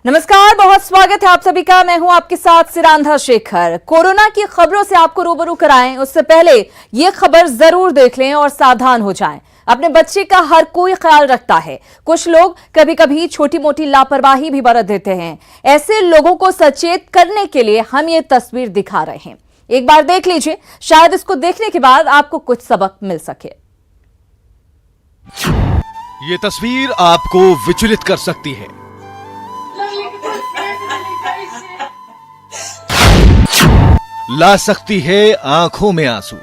नमस्कार, बहुत स्वागत है आप सभी का। मैं हूं आपके साथ सिरांधा शेखर। कोरोना की खबरों से आपको रूबरू कराएं उससे पहले ये खबर जरूर देख लें और सावधान हो जाएं। अपने बच्चे का हर कोई ख्याल रखता है, कुछ लोग कभी कभी छोटी मोटी लापरवाही भी बरत देते हैं। ऐसे लोगों को सचेत करने के लिए हम ये तस्वीर दिखा रहे हैं। एक बार देख लीजिए, शायद इसको देखने के बाद आपको कुछ सबक मिल सके। ये तस्वीर आपको विचलित कर सकती है। ला सकती है आंखों में आंसू।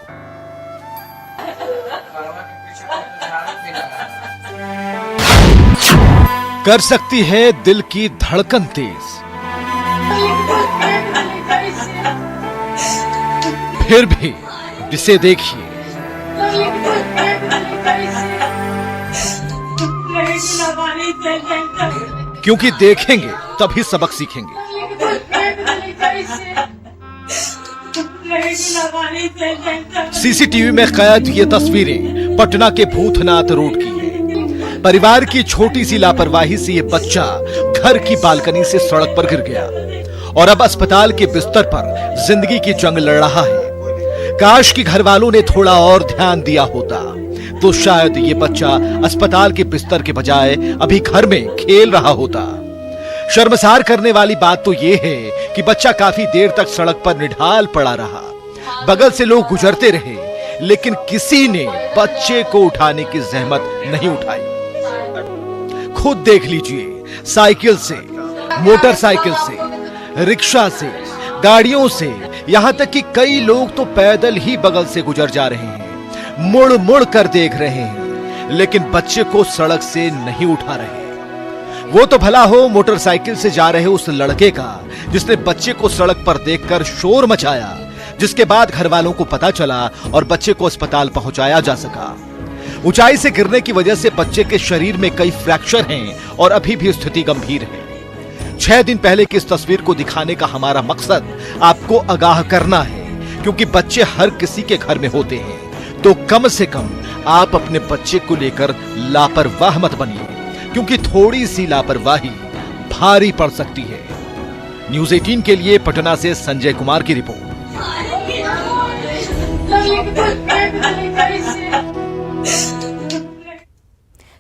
कर सकती है दिल की धड़कन तेज। फिर भी जिसे देखिए क्योंकि देखेंगे तभी सबक सीखेंगे। सीसीटीवी में कैद ये तस्वीरें पटना के भूतनाथ रोड की है। परिवार की छोटी सी लापरवाही से ये बच्चा घर की बालकनी से सड़क पर गिर गया और अब अस्पताल के बिस्तर पर जिंदगी की जंग लड़ रहा है। काश कि घर वालों ने थोड़ा और ध्यान दिया होता तो शायद ये बच्चा अस्पताल के बिस्तर के बजाय अभी घर में खेल रहा होता। शर्मसार करने वाली बात तो यह है कि बच्चा काफी देर तक सड़क पर निढाल पड़ा रहा। बगल से लोग गुजरते रहे लेकिन किसी ने बच्चे को उठाने की जहमत नहीं उठाई। खुद देख लीजिए, साइकिल से, मोटरसाइकिल से, रिक्शा से, गाड़ियों से, यहां तक कि कई लोग तो पैदल ही बगल से गुजर जा रहे हैं, मुड़ मुड़ कर देख रहे हैं, लेकिन बच्चे को सड़क से नहीं उठा रहे। वो तो भला हो मोटरसाइकिल से जा रहे उस लड़के का जिसने बच्चे को सड़क पर देखकर शोर मचाया, जिसके बाद घर वालों को पता चला और बच्चे को अस्पताल पहुंचाया जा सका। ऊंचाई से गिरने की वजह से बच्चे के शरीर में कई फ्रैक्चर हैं और अभी भी स्थिति गंभीर है। 6 दिन पहले की इस तस्वीर को दिखाने का हमारा मकसद आपको आगाह करना है, क्योंकि बच्चे हर किसी के घर में होते हैं। तो कम से कम आप अपने बच्चे को लेकर लापरवाह मत बनिए, क्योंकि थोड़ी सी लापरवाही भारी पड़ सकती है। न्यूज़ 18 के लिए पटना से संजय कुमार की रिपोर्ट।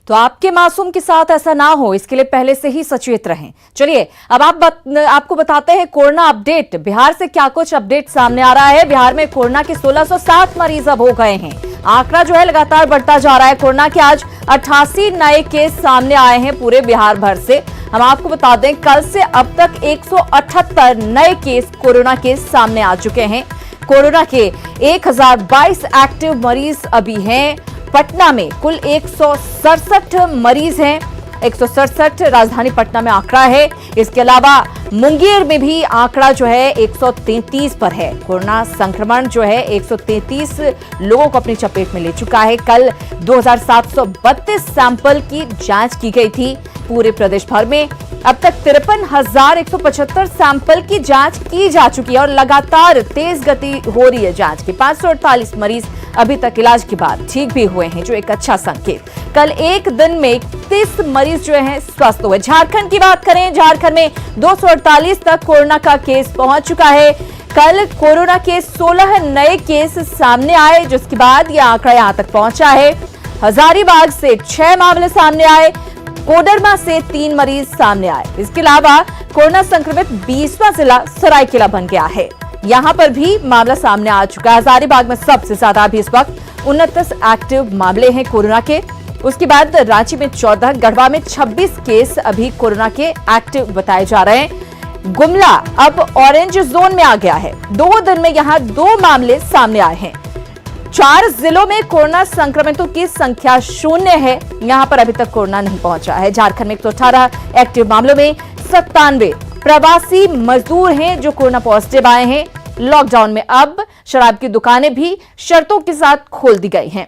तो आपके मासूम के साथ ऐसा ना हो, इसके लिए पहले से ही सचेत रहें। चलिए अब आपको बताते हैं कोरोना अपडेट। बिहार से क्या कुछ अपडेट सामने आ रहा है। बिहार में कोरोना के 1607 मरीज अब हो गए हैं। आंकड़ा जो है लगातार बढ़ता जा रहा है। कोरोना के आज 88 नए केस सामने आए हैं पूरे बिहार भर से। हम आपको बता दें, कल से अब तक 178 नए केस कोरोना के सामने आ चुके हैं। कोरोना के 1022 एक्टिव मरीज अभी हैं। पटना में कुल 167 मरीज हैं। 167 राजधानी पटना में आंकड़ा है। इसके अलावा मुंगेर में भी आंकड़ा जो है 133 पर है। कोरोना संक्रमण जो है 133 लोगों को अपनी चपेट में ले चुका है। कल 2732 सैंपल की जांच की गई थी पूरे प्रदेश भर में। अब तक 53,175 सैंपल की जांच की जा चुकी है और लगातार तेज गति हो रही है जांच की। 548 मरीज अभी तक इलाज के बाद ठीक भी हुए हैं, जो एक अच्छा संकेत। कल एक दिन में 31 मरीज जो हैं स्वस्थ हुए। झारखंड की बात करें, झारखंड में 248 तक कोरोना का केस पहुंच चुका है। कल कोरोना के 16 नए केस सामने आए, जिसके बाद यह आंकड़ा यहां तक पहुंचा है। हजारीबाग से 6 मामले सामने आए। कोडरमा से 3 मरीज सामने आए। इसके अलावा कोरोना संक्रमित 20वां जिला सरायकेला बन गया है। यहां पर भी मामला सामने आ चुका है। हजारीबाग में सबसे ज्यादा अभी इस वक्त 29 एक्टिव मामले हैं कोरोना के। उसके बाद रांची में 14, गढ़वा में 26 केस अभी कोरोना के एक्टिव बताए जा रहे हैं। गुमला अब ऑरेंज जोन में आ गया है। 2 दिन में यहां 2 मामले सामने आए हैं। 4 जिलों में कोरोना संक्रमितों की संख्या 0 है। यहां पर अभी तक कोरोना नहीं पहुंचा है। झारखंड में 118 एक्टिव मामलों में 97 प्रवासी मजदूर हैं जो कोरोना पॉजिटिव आए हैं। लॉकडाउन में अब शराब की दुकानें भी शर्तों के साथ खोल दी गई हैं।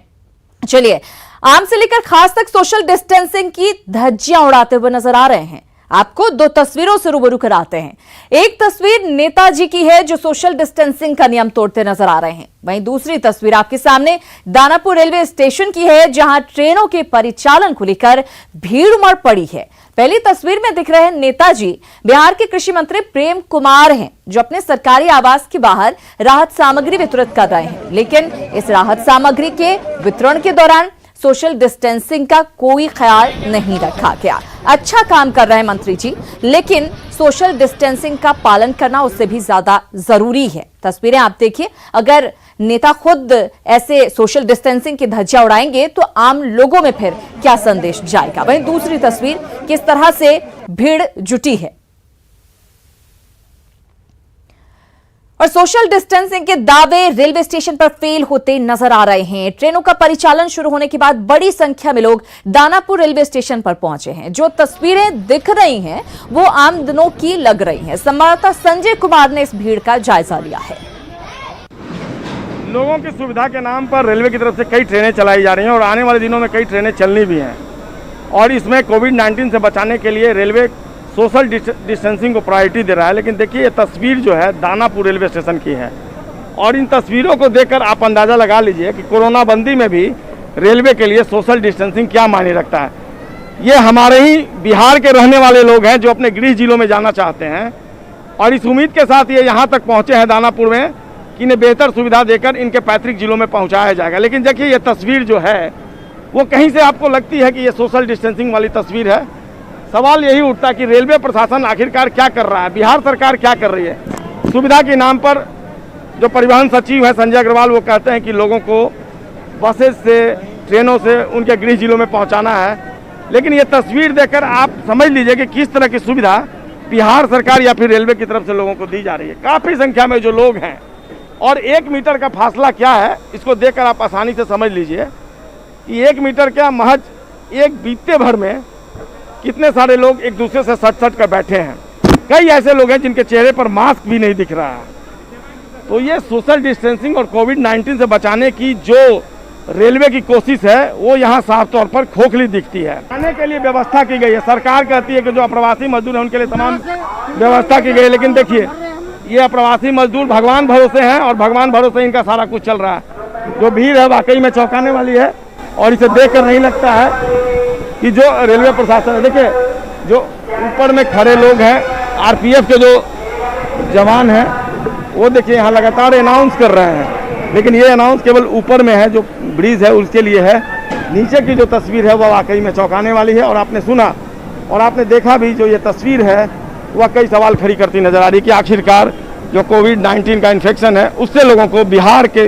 चलिए, आम से लेकर खास तक सोशल डिस्टेंसिंग की धज्जियां उड़ाते हुए नजर आ रहे हैं। आपको दो तस्वीरों से रूबरू कराते हैं। एक तस्वीर नेताजी की है जो सोशल डिस्टेंसिंग का नियम तोड़ते नजर आ रहे हैं। वहीं दूसरी तस्वीर आपके सामने दानापुर रेलवे स्टेशन की है जहां ट्रेनों के परिचालन को लेकर भीड़ उमड़ पड़ी है। पहली तस्वीर में दिख रहे नेताजी बिहार के कृषि मंत्री प्रेम कुमार हैं जो अपने सरकारी आवास के बाहर राहत सामग्री वितरित कर रहे हैं, लेकिन इस राहत सामग्री के वितरण के दौरान सोशल डिस्टेंसिंग का कोई ख्याल नहीं रखा गया। अच्छा काम कर रहे हैं मंत्री जी, लेकिन सोशल डिस्टेंसिंग का पालन करना उससे भी ज्यादा जरूरी है। तस्वीरें आप देखिए, अगर नेता खुद ऐसे सोशल डिस्टेंसिंग की धज्जियां उड़ाएंगे तो आम लोगों में फिर क्या संदेश जाएगा। वहीं दूसरी तस्वीर किस तरह से भीड़ जुटी है और सोशल डिस्टेंसिंग के दावे रेलवे स्टेशन पर फेल होते नजर आ रहे हैं। ट्रेनों का परिचालन शुरू होने के बाद बड़ी संख्या में लोग दानापुर रेलवे स्टेशन पर पहुंचे हैं। जो तस्वीरें दिख रही हैं वो आम दिनों की लग रही हैं। संवाददाता संजय कुमार ने इस भीड़ का जायजा लिया है। लोगों की सुविधा के नाम पर रेलवे की तरफ से कई ट्रेनें चलाई जा रही हैं और आने वाले दिनों में कई ट्रेनें चलनी भी हैं और इसमें कोविड-19 से बचाने के लिए रेलवे सोशल डिस्टेंसिंग को प्रायोरिटी दे रहा है। लेकिन देखिए, ये तस्वीर जो है दानापुर रेलवे स्टेशन की है और इन तस्वीरों को देखकर आप अंदाज़ा लगा लीजिए कि कोरोना बंदी में भी रेलवे के लिए सोशल डिस्टेंसिंग क्या मायने रखता है। ये हमारे ही बिहार के रहने वाले लोग हैं जो अपने गृह जिलों में जाना चाहते हैं और इस उम्मीद के साथ ये यहाँ तक पहुँचे हैं दानापुर में कि इन्हें बेहतर सुविधा देकर इनके पैतृक जिलों में पहुँचाया जाएगा। लेकिन देखिए, ये तस्वीर जो है वो कहीं से आपको लगती है कि ये सोशल डिस्टेंसिंग वाली तस्वीर है। सवाल यही उठता है कि रेलवे प्रशासन आखिरकार क्या कर रहा है, बिहार सरकार क्या कर रही है। सुविधा के नाम पर जो परिवहन सचिव है संजय अग्रवाल, वो कहते हैं कि लोगों को बसेस से, ट्रेनों से उनके गृह जिलों में पहुंचाना है। लेकिन ये तस्वीर देखकर आप समझ लीजिए कि किस तरह की सुविधा बिहार सरकार या फिर रेलवे की तरफ से लोगों को दी जा रही है। काफ़ी संख्या में जो लोग हैं और 1 मीटर का फासला क्या है, इसको देखकर आप आसानी से समझ लीजिए कि 1 मीटर क्या, महज एक बीते भर में कितने सारे लोग एक दूसरे से सट कर बैठे हैं। कई ऐसे लोग हैं जिनके चेहरे पर मास्क भी नहीं दिख रहा है। तो ये सोशल डिस्टेंसिंग और कोविड-19 से बचाने की जो रेलवे की कोशिश है वो यहाँ साफ तौर पर खोखली दिखती है। आने के लिए व्यवस्था की गई है, सरकार कहती है कि जो अप्रवासी मजदूर हैं उनके लिए तमाम व्यवस्था की गई है। लेकिन देखिए, ये अप्रवासी मजदूर भगवान भरोसे हैं और भगवान भरोसे इनका सारा कुछ चल रहा है। जो भीड़ है वाकई में चौंकाने वाली है और इसे देखकर नहीं लगता है कि जो रेलवे प्रशासन है, देखिए जो ऊपर में खड़े लोग हैं, आरपीएफ के जो जवान हैं, वो देखिए यहाँ लगातार अनाउंस कर रहे हैं। लेकिन ये अनाउंस केवल ऊपर में है, जो ब्रिज है उसके लिए है। नीचे की जो तस्वीर है वह वाकई में चौंकाने वाली है और आपने सुना और आपने देखा भी, जो ये तस्वीर है वह कई सवाल खड़ी करती नजर आ रही कि आखिरकार जो कोविड-19 का इन्फेक्शन है उससे लोगों को, बिहार के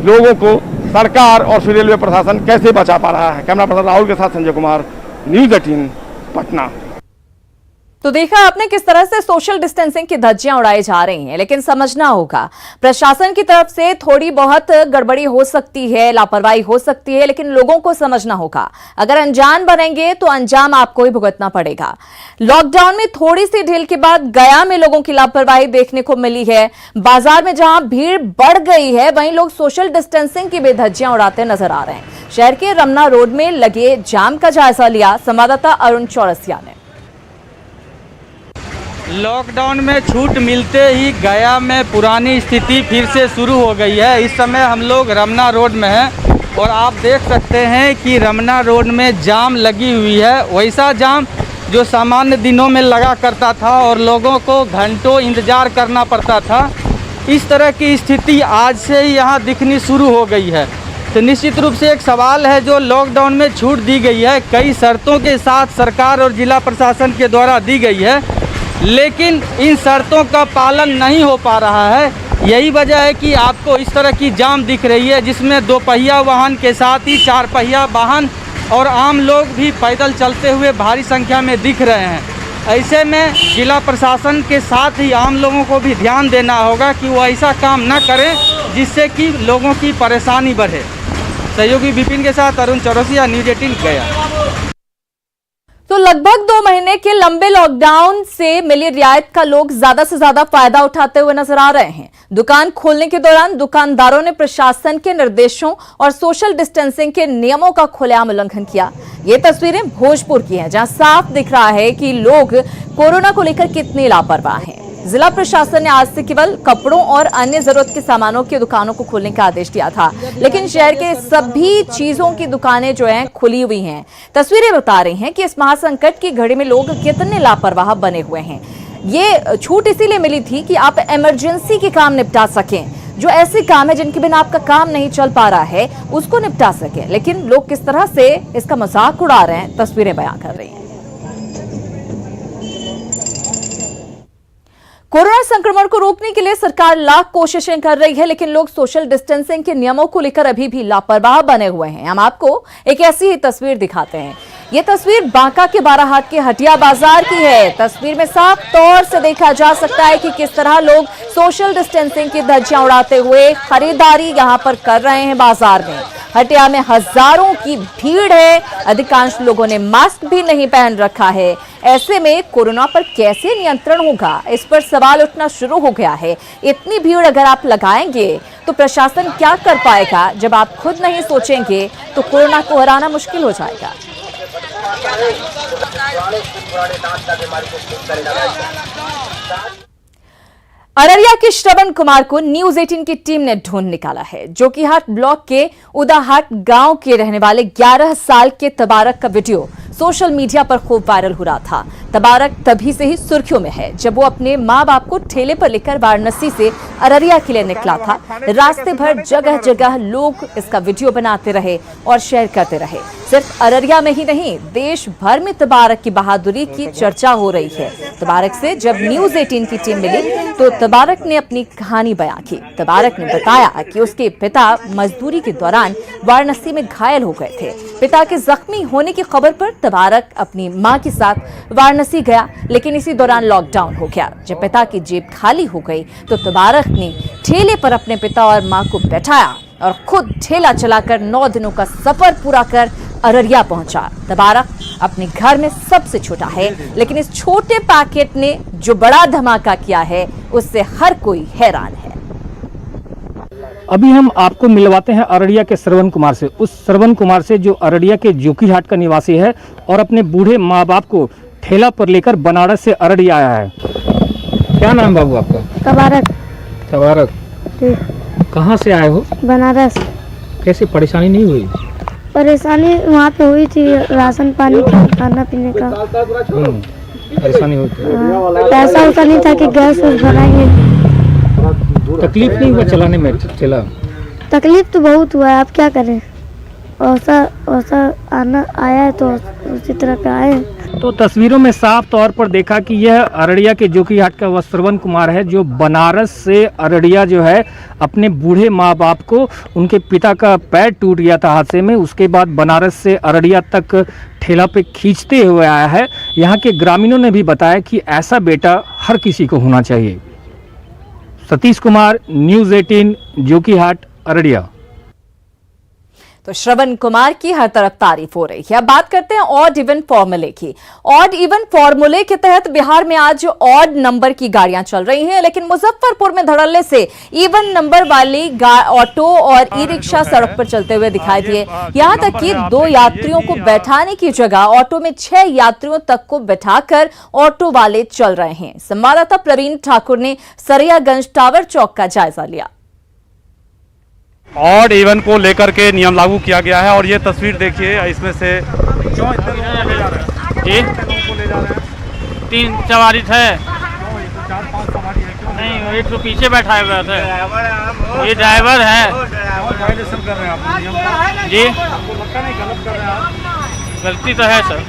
लोगों को सरकार और फिर रेलवे प्रशासन कैसे बचा पा रहा है। कैमरा पर्सन राहुल के साथ संजय कुमार, न्यूज़ 18 पटना। तो देखा आपने किस तरह से सोशल डिस्टेंसिंग की धज्जियां उड़ाई जा रही हैं, लेकिन समझना होगा प्रशासन की तरफ से थोड़ी बहुत गड़बड़ी हो सकती है, लापरवाही हो सकती है, लेकिन लोगों को समझना होगा। अगर अनजान बनेंगे तो अंजाम आपको ही भुगतना पड़ेगा। लॉकडाउन में थोड़ी सी ढील के बाद गया में लोगों की लापरवाही देखने को मिली है। बाजार में जहां भीड़ बढ़ गई है वहीं लोग सोशल डिस्टेंसिंग की बेधज्जियां उड़ाते नजर आ रहे हैं। शहर के रमना रोड में लगे जाम का जायजा लिया संवाददाता अरुण चौरसिया ने। लॉकडाउन में छूट मिलते ही गया में पुरानी स्थिति फिर से शुरू हो गई है। इस समय हम लोग रमना रोड में हैं और आप देख सकते हैं कि रमना रोड में जाम लगी हुई है। वैसा जाम जो सामान्य दिनों में लगा करता था और लोगों को घंटों इंतज़ार करना पड़ता था, इस तरह की स्थिति आज से ही यहाँ दिखनी शुरू हो गई है। तो निश्चित रूप से एक सवाल है, जो लॉकडाउन में छूट दी गई है कई शर्तों के साथ सरकार और जिला प्रशासन के द्वारा दी गई है, लेकिन इन शर्तों का पालन नहीं हो पा रहा है। यही वजह है कि आपको इस तरह की जाम दिख रही है, जिसमें 2 पहिया वाहन के साथ ही 4 पहिया वाहन और आम लोग भी पैदल चलते हुए भारी संख्या में दिख रहे हैं। ऐसे में जिला प्रशासन के साथ ही आम लोगों को भी ध्यान देना होगा कि वो ऐसा काम न करें जिससे कि लोगों की परेशानी बढ़े। सहयोगी विपिन के साथ अरुण चौरसिया, न्यूज़ 18 गया। तो लगभग 2 महीने के लंबे लॉकडाउन से मिली रियायत का लोग ज्यादा से ज्यादा फायदा उठाते हुए नजर आ रहे हैं। दुकान खोलने के दौरान दुकानदारों ने प्रशासन के निर्देशों और सोशल डिस्टेंसिंग के नियमों का खुलेआम उल्लंघन किया। ये तस्वीरें भोजपुर की हैं, जहां साफ दिख रहा है कि लोग कोरोना को लेकर कितने लापरवाह हैं। जिला प्रशासन ने आज से केवल कपड़ों और अन्य जरूरत के सामानों की दुकानों को खोलने का आदेश दिया था, लेकिन शहर के सभी चीजों की दुकानें जो हैं खुली हुई हैं। तस्वीरें बता रही हैं कि इस महासंकट की घड़ी में लोग कितने लापरवाह बने हुए हैं। ये छूट इसीलिए मिली थी कि आप इमरजेंसी के काम निपटा सकें, जो ऐसे काम है जिनके बिना आपका काम नहीं चल पा रहा है उसको निपटा सके। लेकिन लोग किस तरह से इसका मजाक उड़ा रहे हैं, तस्वीरें बयां कर रही हैं। कोरोना संक्रमण को रोकने के लिए सरकार लाख कोशिशें कर रही है, लेकिन लोग सोशल डिस्टेंसिंग के नियमों को लेकर अभी भी लापरवाह बने हुए हैं। हम आपको एक ऐसी ही तस्वीर दिखाते हैं। ये तस्वीर बांका के बाराहाट के हटिया बाजार की है। तस्वीर में साफ तौर से देखा जा सकता है कि किस तरह लोग सोशल डिस्टेंसिंग की धज्जियां उड़ाते हुए खरीदारी यहां पर कर रहे हैं। बाजार में हटिया में हजारों की भीड़ है। अधिकांश लोगों ने मास्क भी नहीं पहन रखा है। ऐसे में कोरोना पर कैसे नियंत्रण होगा, इस पर सवाल उठना शुरू हो गया है। इतनी भीड़ अगर आप लगाएंगे तो प्रशासन क्या कर पाएगा? जब आप खुद नहीं सोचेंगे तो कोरोना को हराना मुश्किल हो जाएगा। अररिया के श्रवण कुमार को न्यूज 18 की टीम ने ढूंढ निकाला है। जोकीहाट ब्लॉक के उदाहाट गांव के रहने वाले 11 साल के तबारक का वीडियो सोशल मीडिया पर खूब वायरल हो रहा था। तबारक तभी से ही सुर्खियों में है जब वो अपने मां बाप को ठेले पर लेकर वाराणसी से अररिया के लिए निकला था। रास्ते भर जगह जगह लोग इसका वीडियो बनाते रहे और शेयर करते रहे। सिर्फ अररिया में ही नहीं, देश भर में तबारक की बहादुरी की चर्चा हो रही है। तबारक से जब न्यूज 18 की टीम मिली तो तबारक ने अपनी कहानी बयां की। तबारक ने बताया कि उसके पिता मजदूरी के दौरान वाराणसी में घायल हो गए थे। पिता के जख्मी होने की खबर पर तबारक अपनी मां के साथ वाराणसी गया, लेकिन इसी दौरान लॉकडाउन हो गया। जब पिता की जेब खाली हो गई तो तबारक ने ठेले पर अपने पिता और मां को बैठाया और खुद ठेला चलाकर 9 दिनों का सफर पूरा कर अररिया पहुंचा। तबारक अपने घर में सबसे छोटा है, लेकिन इस छोटे पैकेट ने जो बड़ा धमाका किया है उससे हर कोई हैरान है। अभी हम आपको मिलवाते हैं अररिया के श्रवण कुमार से, उस श्रवण कुमार से जो अररिया के जोकीहाट का निवासी है और अपने बूढ़े माँ बाप को ठेला पर लेकर बनारस से अररिया आया है। क्या नाम बाबू आपका? तबारक। तबारक, कहाँ से आए हो? बनारस। कैसी परेशानी नहीं हुई? परेशानी वहाँ पे हुई थी, राशन पानी का, खाना पीने का परेशानी हुई थी। पैसा उसा नहीं था कि गैस वैस भराएंगे। तकलीफ नहीं हुआ चलाने में ठेला? तकलीफ तो बहुत हुआ है, अब क्या करें। ऐसा आना आया है तो उसी तरह का आए। तो तस्वीरों में साफ तौर पर देखा कि यह अररिया के जोकीहाट का वह श्रवण कुमार है जो बनारस से अररिया जो है अपने बूढ़े माँ बाप को, उनके पिता का पैर टूट गया था हादसे में, उसके बाद बनारस से अररिया तक ठेला पे खींचते हुए आया है। यहाँ के ग्रामीणों ने भी बताया कि ऐसा बेटा हर किसी को होना चाहिए। सतीश कुमार, न्यूज 18, जोकीहाट, अररिया। तो श्रवण कुमार की हर तरफ तारीफ हो रही है। अब बात करते हैं ऑड इवन फॉर्मूले की। ऑड इवन फॉर्मूले के तहत बिहार में आज ऑड नंबर की गाड़ियां चल रही हैं, लेकिन मुजफ्फरपुर में धड़ल्ले से इवन नंबर वाली ऑटो और ई रिक्शा सड़क पर चलते हुए दिखाई दिए। यहां तक कि 2 यात्रियों को बैठाने की जगह ऑटो में 6 यात्रियों तक को बैठाकर ऑटो वाले चल रहे हैं। संवाददाता प्रवीण ठाकुर ने सरियागंज टावर चौक का जायजा लिया। ऑड इवन को लेकर के नियम लागू किया गया है और ये तस्वीर देखिए, इसमें से क्यों इतने लोगों को ले जा रहे हैं? जी, इतने लोगों को ले जा रहे हैं? 3 सवारी थे। 4-5 सवारी है क्यों? नहीं, एक तो पीछे बैठाए हुए थे। ये ड्राइवर है। वायलेशन कर रहे हैं आप नियम का? जी, आपको लगता नहीं गलत कर रहे हैं आप? गलती तो है सर,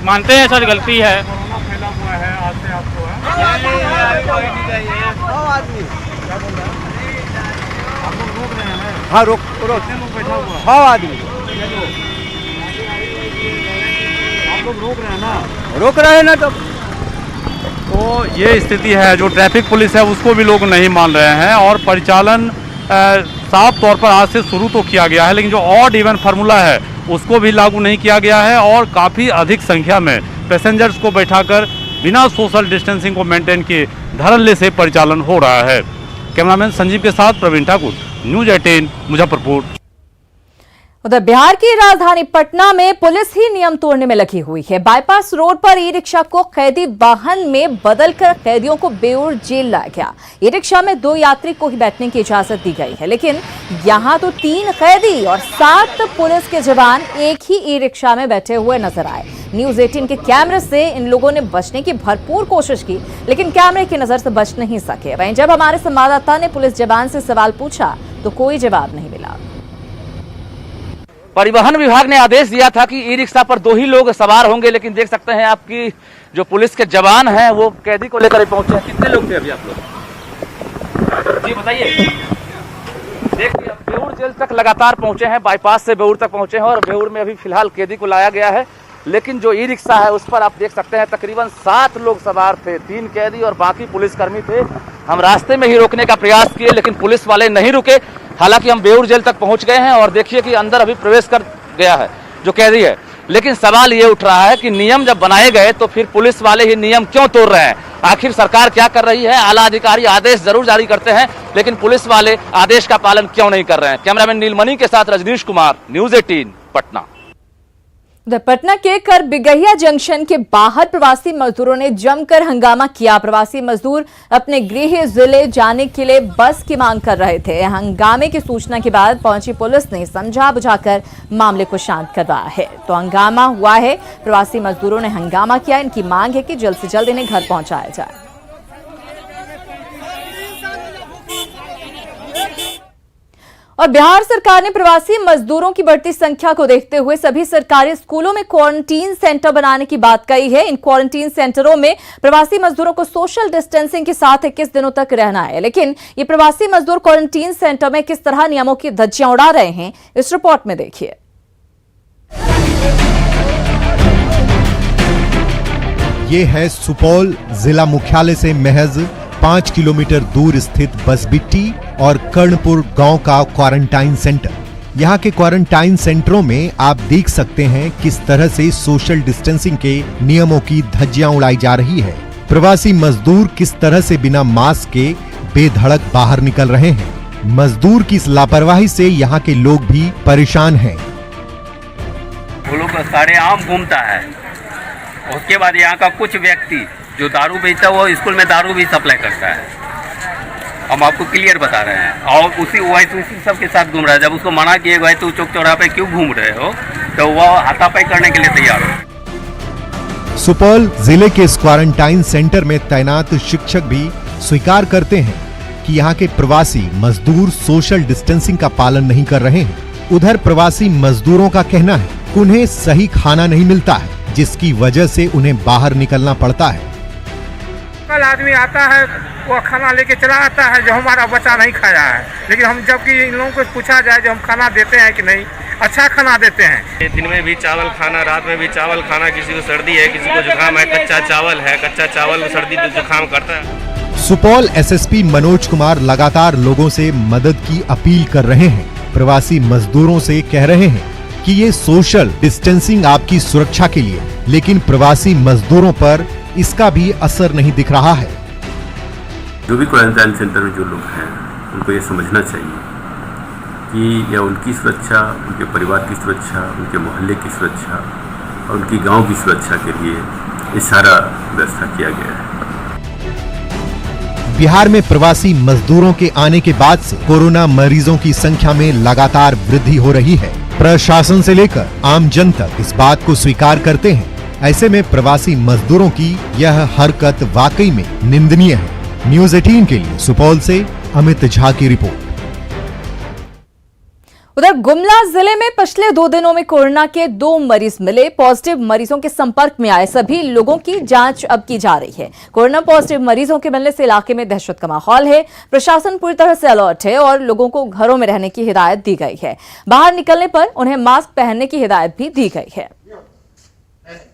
मानते हैं सर, गलती है। कोरोना फैला हुआ है आज से आपको हाँ रोक हाँ आदमी आप लोग रोक रहे हैं ना? रोक रहे हैं ना। तो ये स्थिति है, जो ट्रैफिक पुलिस है उसको भी लोग नहीं मान रहे हैं और परिचालन साफ तौर पर आज से शुरू तो किया गया है, लेकिन जो ऑड इवन फार्मूला है उसको भी लागू नहीं किया गया है और काफ़ी अधिक संख्या में पैसेंजर्स को बैठाकर बिना सोशल डिस्टेंसिंग को मेंटेन किए धड़ल्ले से परिचालन हो रहा है। कैमरामैन संजीव के साथ प्रवीण ठाकुर, न्यूज़ 18 मुजफ्फरपुर। उधर बिहार की राजधानी पटना में पुलिस ही नियम तोड़ने में लगी हुई है। बाईपास रोड पर ई रिक्शा को कैदी वाहन में बदलकर कैदियों को बेऊर जेल लाया गया। ई रिक्शा में 2 यात्री को ही बैठने की इजाजत दी गई है, लेकिन यहां तो 3 कैदी और 7 पुलिस के जवान एक ही ई रिक्शा में बैठे हुए नजर आए। न्यूज़ 18 के कैमरे से इन लोगों ने बचने की भरपूर कोशिश की, लेकिन कैमरे की नजर से बच नहीं सके। वहीं जब हमारे संवाददाता ने पुलिस जवान से सवाल पूछा तो कोई जवाब नहीं मिला। परिवहन विभाग ने आदेश दिया था कि ई रिक्शा पर 2 ही लोग सवार होंगे, लेकिन देख सकते हैं आपकी जो पुलिस के जवान हैं वो कैदी को लेकर पहुंचे हैं। कितने लोग थे अभी आप लोग? जी बताइए। देखिए बेऊर जेल तक लगातार पहुंचे हैं, बाईपास से बेऊर तक पहुंचे हैं और बेऊर में अभी फिलहाल कैदी को लाया गया है। लेकिन जो ई रिक्शा है उस पर आप देख सकते हैं तकरीबन 7 लोग सवार थे, 3 कैदी और बाकी पुलिसकर्मी थे। हम रास्ते में ही रोकने का प्रयास किए लेकिन पुलिस वाले नहीं रुके। हालांकि हम बेऊर जेल तक पहुंच गए हैं और देखिए कि अंदर अभी प्रवेश कर गया है जो कैदी है। लेकिन सवाल ये उठ रहा है कि नियम जब बनाए गए तो फिर पुलिस वाले ही नियम क्यों तोड़ रहे हैं? आखिर सरकार क्या कर रही है? आला अधिकारी आदेश जरूर जारी करते हैं, लेकिन पुलिस वाले आदेश का पालन क्यों नहीं कर रहे हैं? कैमरामैन नीलमणि के साथ रजनीश कुमार, न्यूज़ 18 पटना। उधर पटना के कर बिगहिया जंक्शन के बाहर प्रवासी मजदूरों ने जमकर हंगामा किया। प्रवासी मजदूर अपने गृह जिले जाने के लिए बस की मांग कर रहे थे। हंगामे की सूचना के बाद पहुंची पुलिस ने समझा बुझाकर मामले को शांत करवाया है। तो हंगामा हुआ है, प्रवासी मजदूरों ने हंगामा किया। इनकी मांग है कि जल्द से जल्द इन्हें घर पहुंचाया जाए। और बिहार सरकार ने प्रवासी मजदूरों की बढ़ती संख्या को देखते हुए सभी सरकारी स्कूलों में क्वारंटीन सेंटर बनाने की बात कही है। इन क्वारंटीन सेंटरों में प्रवासी मजदूरों को सोशल डिस्टेंसिंग के साथ 21 दिनों तक रहना है। लेकिन ये प्रवासी मजदूर क्वारंटीन सेंटर में किस तरह नियमों की धज्जियां उड़ा रहे हैं, इस रिपोर्ट में देखिए। ये है सुपौल जिला मुख्यालय से महज 5 किलोमीटर दूर स्थित बसबिट्टी और कर्णपुर गांव का क्वारंटाइन सेंटर। यहाँ के क्वारंटाइन सेंटरों में आप देख सकते हैं किस तरह से सोशल डिस्टेंसिंग के नियमों की धज्जियां उड़ाई जा रही है। प्रवासी मजदूर किस तरह से बिना मास्क के बेधड़क बाहर निकल रहे हैं। मजदूर की इस लापरवाही से यहाँ के लोग भी परेशान हैं। वो लोग सरेआम घूमता है। उसके बाद यहाँ का कुछ व्यक्ति जो दारू बेचता है वो स्कूल में दारू भी सप्लाई करता है। हम आपको क्लियर बता रहे हैं और उसी सबके साथ घूम रहा है। जब उसको मना किए गए तो चौक चौराहे पे क्यों घूम रहे हो, तो वह हाथापाई करने के लिए तैयार है। सुपौल जिले के इस क्वारंटाइन सेंटर में तैनात शिक्षक भी स्वीकार करते हैं कि यहाँ के प्रवासी मजदूर सोशल डिस्टेंसिंग का पालन नहीं कर रहे हैं। उधर प्रवासी मजदूरों का कहना है कि उन्हें सही खाना नहीं मिलता है, जिसकी वजह से उन्हें बाहर निकलना पड़ता है। कल आदमी आता है वो खाना लेके चला आता है जो हमारा बच्चा नहीं खाया है, लेकिन हम जबकि इन लोगों को पूछा जाए जो हम खाना देते हैं कि नहीं, अच्छा खाना देते हैं। दिन में भी चावल खाना, रात में भी चावल खाना। किसी को सर्दी है, किसी को जुकाम है, कच्चा चावल है, कच्चा चावल सर्दी जुकाम करता है। सुपौल एसएसपी मनोज कुमार लगातार लोगों से मदद की अपील कर रहे हैं। प्रवासी मजदूरों से कह रहे हैं कि ये सोशल डिस्टेंसिंग आपकी सुरक्षा के लिए, लेकिन प्रवासी मजदूरों पर इसका भी असर नहीं दिख रहा है। जो भी क्वारंटाइन सेंटर में जो लोग हैं उनको ये समझना चाहिए कि यह उनकी सुरक्षा, उनके परिवार की सुरक्षा, उनके मोहल्ले की सुरक्षा और उनकी गांव की सुरक्षा के लिए ये सारा व्यवस्था किया गया है। बिहार में प्रवासी मजदूरों के आने के बाद से कोरोना मरीजों की संख्या में लगातार वृद्धि हो रही है। प्रशासन से लेकर आम जन तक इस बात को स्वीकार करते हैं। ऐसे में प्रवासी मजदूरों की यह हरकत वाकई में निंदनीय है। न्यूज़ 18 के लिए सुपौल से अमित झा की रिपोर्ट। उधर गुमला जिले में पिछले 2 दिनों में कोरोना के 2 मरीज मिले। पॉजिटिव मरीजों के संपर्क में आए सभी लोगों की जांच अब की जा रही है। कोरोना पॉजिटिव मरीजों के मिलने से इलाके में दहशत का माहौल है। प्रशासन पूरी तरह से अलर्ट है और लोगों को घरों में रहने की हिदायत दी गई है। बाहर निकलने पर उन्हें मास्क पहनने की हिदायत भी दी गई है।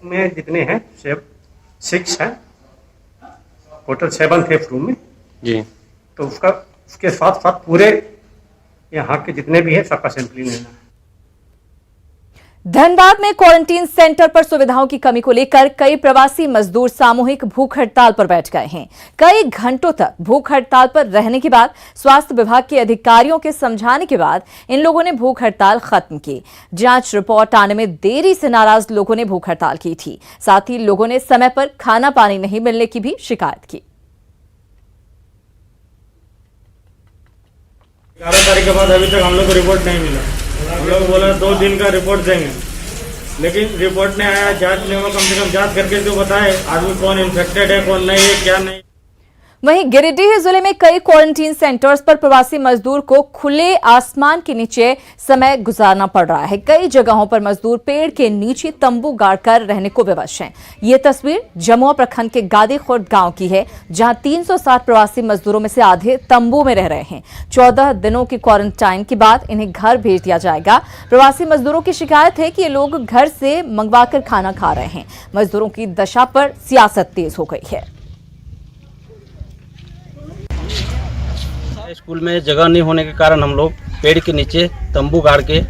में जितने हैं 6 हैं, टोटल 7 थे रूम में जी। तो उसके साथ साथ पूरे यहाँ के जितने भी हैं सबका सैंपलिंग लेना है। धनबाद में क्वारंटीन सेंटर पर सुविधाओं की कमी को लेकर कई प्रवासी मजदूर सामूहिक भूख हड़ताल पर बैठ गए हैं। कई घंटों तक भूख हड़ताल पर रहने के बाद स्वास्थ्य विभाग के अधिकारियों के समझाने के बाद इन लोगों ने भूख हड़ताल खत्म की। जांच रिपोर्ट आने में देरी से नाराज लोगों ने भूख हड़ताल की थी। साथ ही लोगों ने समय पर खाना पानी नहीं मिलने की भी शिकायत की। 11 तारीख के बाद अभी तक हम लोग को रिपोर्ट नहीं मिला। हम लोग बोला 2 दिन का रिपोर्ट देंगे, लेकिन रिपोर्ट नहीं आया। जांच नहीं हुआ, कम से कम जांच करके तो बताए आदमी कौन इन्फेक्टेड है, कौन नहीं है, क्या नहीं। वहीं गिरिडीह जिले में कई क्वारंटीन सेंटर्स पर प्रवासी मजदूर को खुले आसमान के नीचे समय गुजारना पड़ रहा है। कई जगहों पर मजदूर पेड़ के नीचे तंबू गाड़कर रहने को विवश हैं। ये तस्वीर जमुआ प्रखंड के गादी खुर्द गांव की है, जहां 360 प्रवासी मजदूरों में से आधे तंबू में रह रहे हैं। 14 दिनों की क्वारंटाइन के बाद इन्हें घर भेज दिया जाएगा। प्रवासी मजदूरों की शिकायत है कि ये लोग घर से मंगवाकर खाना खा रहे हैं। मजदूरों की दशा पर सियासत तेज हो गई है। स्कूल में जगह नहीं होने के कारण हम लोग पेड़ के नीचे तंबू गाड़ के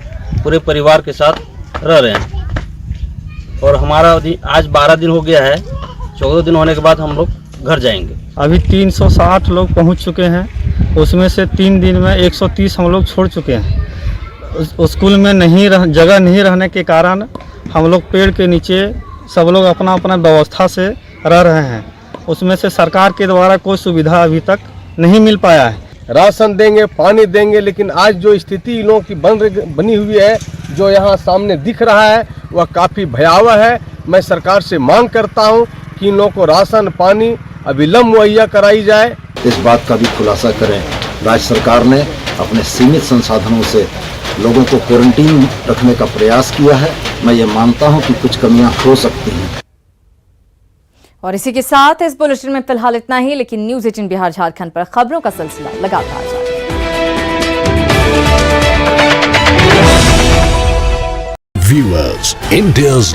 पूरे परिवार के साथ रह रहे हैं और हमारा आज 12 दिन हो गया है। 14 दिन होने के बाद हम लोग घर जाएंगे। अभी 360 लोग पहुंच चुके हैं, उसमें से 3 दिन में 130 हम लोग छोड़ चुके हैं। स्कूल में जगह नहीं रहने के कारण हम लोग पेड़ के नीचे सब लोग अपना अपना व्यवस्था से रह रहे हैं। उसमें से सरकार के द्वारा कोई सुविधा अभी तक नहीं मिल पाया है। राशन देंगे, पानी देंगे, लेकिन आज जो स्थिति इन लोगों की बनी हुई है, जो यहाँ सामने दिख रहा है, वह काफ़ी भयावह है। मैं सरकार से मांग करता हूँ कि इन लोगों को राशन पानी अविलंब मुहैया कराई जाए। इस बात का भी खुलासा करें, राज्य सरकार ने अपने सीमित संसाधनों से लोगों को क्वारंटीन रखने का प्रयास किया है। मैं ये मानता हूँ कि कुछ कमियाँ हो सकती हैं। और इसी के साथ इस बुलेटिन में फिलहाल इतना ही, लेकिन न्यूज़ 18 बिहार झारखंड पर खबरों का सिलसिला लगातार जारी है। Viewers, India's